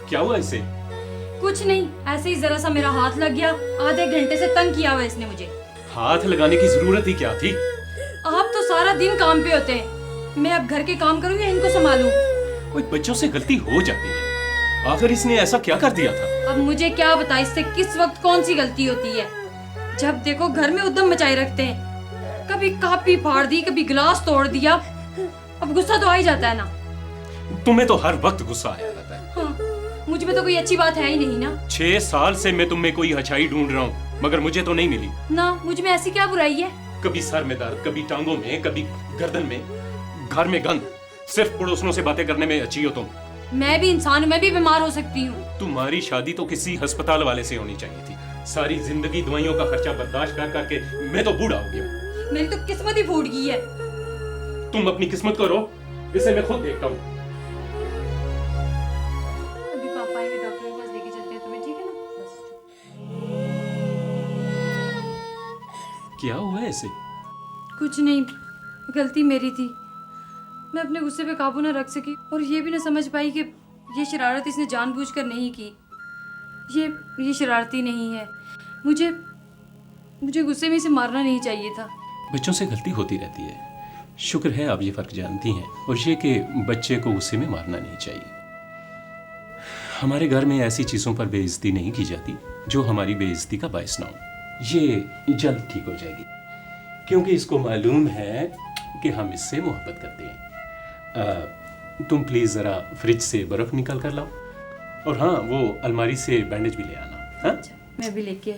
क्या हुआ इसे? कुछ नहीं, ऐसे ही जरा सा मेरा हाथ लग गया। आधे घंटे से तंग किया हुआ इसने मुझे। हाथ लगाने की जरूरत ही क्या थी? आप तो सारा दिन काम पे होते हैं, मैं अब घर के काम करूँ या इनको संभालूं? कोई बच्चों से गलती हो जाती है। आखिर इसने ऐसा क्या कर दिया था? अब मुझे क्या बता इससे किस वक्त कौन सी गलती होती है। जब देखो घर में उद्दम मचाए रखते हैं, कभी कापी फाड़ दी, कभी गिलास तोड़ दिया। अब गुस्सा तो आ ही जाता है ना। तुम्हें तो हर वक्त गुस्सा आया रहता है। हाँ, मुझ में तो कोई अच्छी बात है ही नहीं ना। 6 साल से मैं तुम में कोई अच्छाई ढूंढ रहा हूँ, मगर मुझे तो नहीं मिली। ना, मुझ में ऐसी क्या बुराई है? कभी सर में दर्द, कभी टांगों में, कभी गर्दन में, घर में गंद। सिर्फ पड़ोसियों से बातें करने में अच्छी हो तुम। मैं भी इंसान हूँ, मैं भी बीमार हो सकती हूँ। तुम्हारी शादी तो किसी अस्पताल वाले से होनी चाहिए थी। सारी जिंदगी दवाइयों का खर्चा बर्दाश्त कर करके मैं तो बूढ़ा हो गया। मेरी तो किस्मत ही फूट गई है। तुम अपनी किस्मत को रो, इसे मैं खुद देखता हूँ। अभी पापा आएंगे, डॉक्टर के पास लेके चलते हैं तुम्हें, ठीक है ना? बस क्या हुआ है इसे? कुछ नहीं, गलती मेरी थी। मैं अपने गुस्से पे काबू ना रख सकी और ये भी ना समझ पाई कि ये शरारत इसने जानबूझकर नहीं की। ये शरारती नहीं है। मुझे गुस्से में इसे मारना नहीं चाहिए था। बच्चों से गलती होती रहती है। शुक्र है आप ये फर्क जानती हैं, और ये कि बच्चे को गुस्से में मारना नहीं चाहिए। हमारे घर में ऐसी चीज़ों पर बेइज्जती नहीं की जाती जो हमारी बेइज्जती का बायस ना हो। ये जल्द ठीक हो जाएगी, क्योंकि इसको मालूम है कि हम इससे मोहब्बत करते हैं। तुम प्लीज़ ज़रा फ्रिज से बर्फ़ निकाल कर लाओ, और हाँ, वो अलमारी से बैंडेज भी ले आना। हाँ, मैं भी लेके आई।